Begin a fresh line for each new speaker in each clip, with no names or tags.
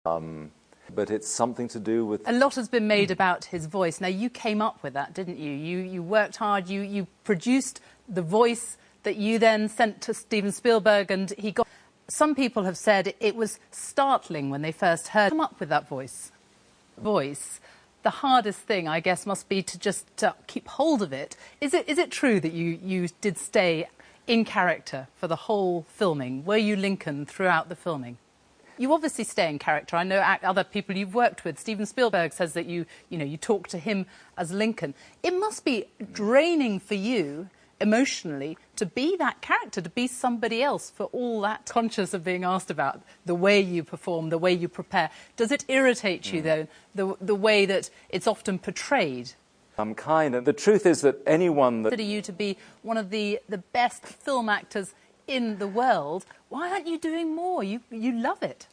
But it's something to do with...
A lot has been made about his voice. Now, you came up with that, didn't you? You worked hard, you produced the voice that you then sent to Steven Spielberg, and he got... Some people have said it was startling when they first heard him come up with that voice. The hardest thing, I guess, must be to just keep hold of it. Is it true that you did stay in character for the whole filming? Were you Lincoln throughout the filming? You obviously stay in character. I know other people you've worked with. Steven Spielberg says that you talk to him as Lincoln. It must be draining for you emotionally to be that character, to be somebody else, for all that conscious of being asked about the way you perform, the way you prepare. Does it irritate you, though, the way that it's often portrayed?
I'm kind, and the truth is that anyone that...
Consider you to be one of the best film actors in the world. Why aren't you doing more? You love it.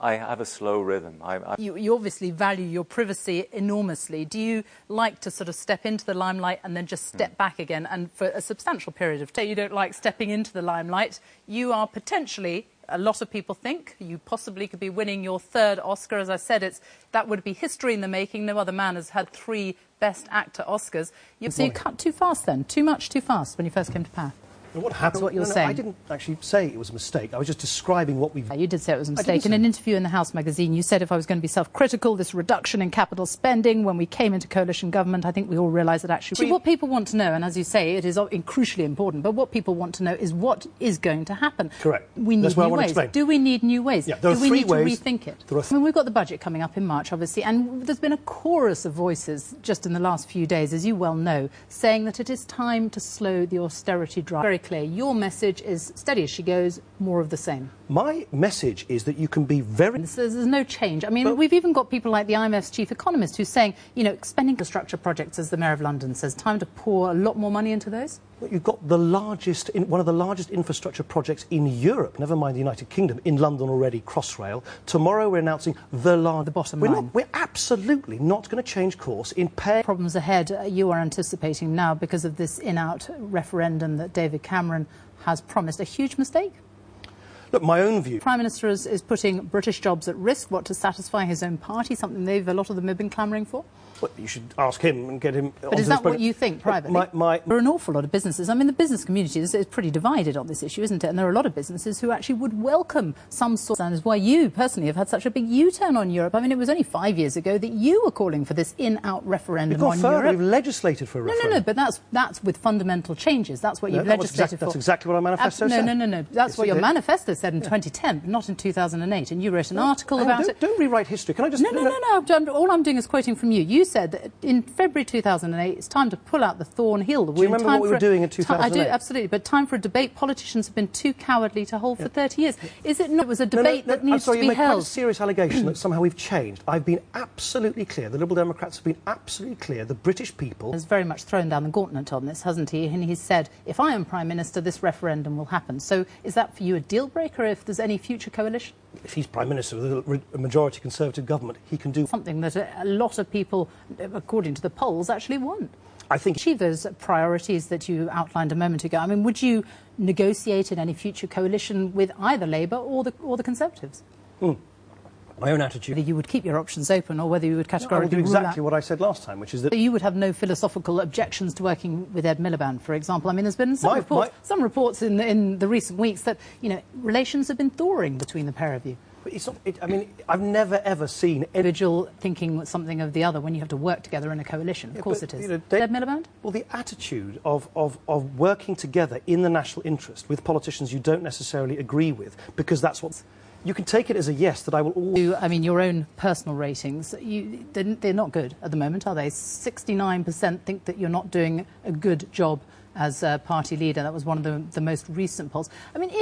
I have a slow rhythm.
You obviously value your privacy enormously. Do you like to sort of step into the limelight and then just step back again, and for a substantial period of time? You don't like stepping into the limelight. You are potentially, a lot of people think, you possibly could be winning your third Oscar. As I said, that would be history in the making. No other man has had 3 Best Actor Oscars. So you cut too fast then, too fast when you first came to power.
What happened?
That's what you're saying.
I didn't actually say it was a mistake. I was just describing what we've...
You did say it was a mistake. In an interview in the House magazine, you said if I was going to be self-critical, this reduction in capital spending when we came into coalition government, I think we all realised that actually... What people want to know, and as you say, it is crucially important, but what people want to know is what is going to happen.
Correct.
We need new ways. Do we need new ways?
Yeah, there are
Do we
3
need
ways.
to rethink it? I mean, we've got the budget coming up in March, obviously, and there's been a chorus of voices just in the last few days, as you well know, saying that it is time to slow the austerity drive. Very clear. Your message is steady as she goes, more of the same.
My message is that you can be very...
There's no change. I mean, we've even got people like the IMF's chief economist who's saying, expending infrastructure projects, as the Mayor of London says, time to pour a lot more money into those.
You've got one of the largest infrastructure projects in Europe, never mind the United Kingdom, in London already, Crossrail. Tomorrow we're announcing the bottom line. We're absolutely not going to change course in pay...
Problems ahead you are anticipating now because of this in-out referendum that David Cameron has promised. A huge mistake?
Look, my own view...
Prime Minister is putting British jobs at risk, to satisfy his own party, something a lot of them have been clamouring for?
Well, you should ask him and get him...
But is that what you think, privately? There are an awful lot of businesses. I mean, the business community is pretty divided on this issue, isn't it? And there are a lot of businesses who actually would welcome some sort of... And is why you, personally, have had such a big U-turn on Europe. I mean, it was only 5 years ago that you were calling for this in-out referendum on Europe.
We've legislated for a referendum.
No, but that's with fundamental changes. That's what you've legislated for.
That's exactly what our manifesto said.
No. That's what your manifesto said in 2010, but not in 2008. And you wrote an article about it.
Don't rewrite history. Can I just...
No. All I'm doing is quoting from you. You said that in February 2008, it's time to pull out the Thornhill.
Do you remember what we were doing in 2008?
I do, absolutely. But time for a debate. Politicians have been too cowardly to hold for 30 years. Is it not? It was a debate that needs to be held.
You make quite a serious allegation that somehow we've changed. I've been absolutely clear. The Liberal Democrats have been absolutely clear. The British people...
has very much thrown down the gauntlet on this, hasn't he? And he's said, if I am Prime Minister, this referendum will happen. So is that for you a deal-breaker if there's any future coalition?
If he's Prime Minister with a majority Conservative government, he can do...
something that a lot of people, according to the polls, actually want.
I think...
achieve those priorities that you outlined a moment ago. I mean, would you negotiate in any future coalition with either Labour or the Conservatives?
My own attitude...
whether you would keep your options open or whether you would categorically
I would do exactly what I said last time, which is that...
you would have no philosophical objections to working with Ed Miliband, for example. I mean, there's been some reports in the recent weeks that, relations have been thawing between the pair of you.
But it's not... I mean, I've never, ever seen...
individual thinking something of the other when you have to work together in a coalition. Of course it is. Ed Miliband?
Well, the attitude of working together in the national interest with politicians you don't necessarily agree with, because that's what... You can take it as a yes, that I will always...
I mean, your own personal ratings, they're not good at the moment, are they? 69% think that you're not doing a good job as a party leader. That was one of the most recent polls. I mean,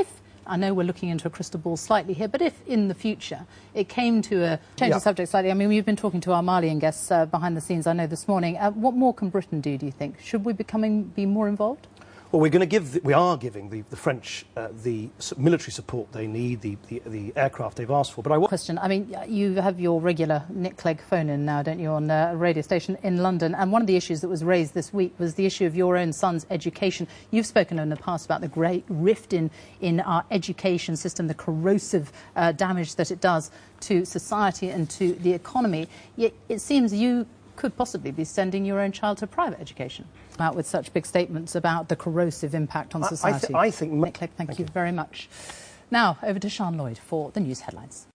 I know we're looking into a crystal ball slightly here, but if in the future it came to a change the subject slightly, I mean, we've been talking to our Malian guests behind the scenes, I know, this morning. What more can Britain do you think? Should we be more involved?
Well, we are giving the French the military support they need, the aircraft they've asked for. But
question. I mean, you have your regular Nick Clegg phone-in now, don't you, on a radio station in London? And one of the issues that was raised this week was the issue of your own son's education. You've spoken in the past about the great rift in our education system, the corrosive damage that it does to society and to the economy. Yet it seems you could possibly be sending your own child to private education. Out with such big statements about the corrosive impact on society.
I think...
Nick Clegg, thank you very much. Now, over to Sian Lloyd for the news headlines.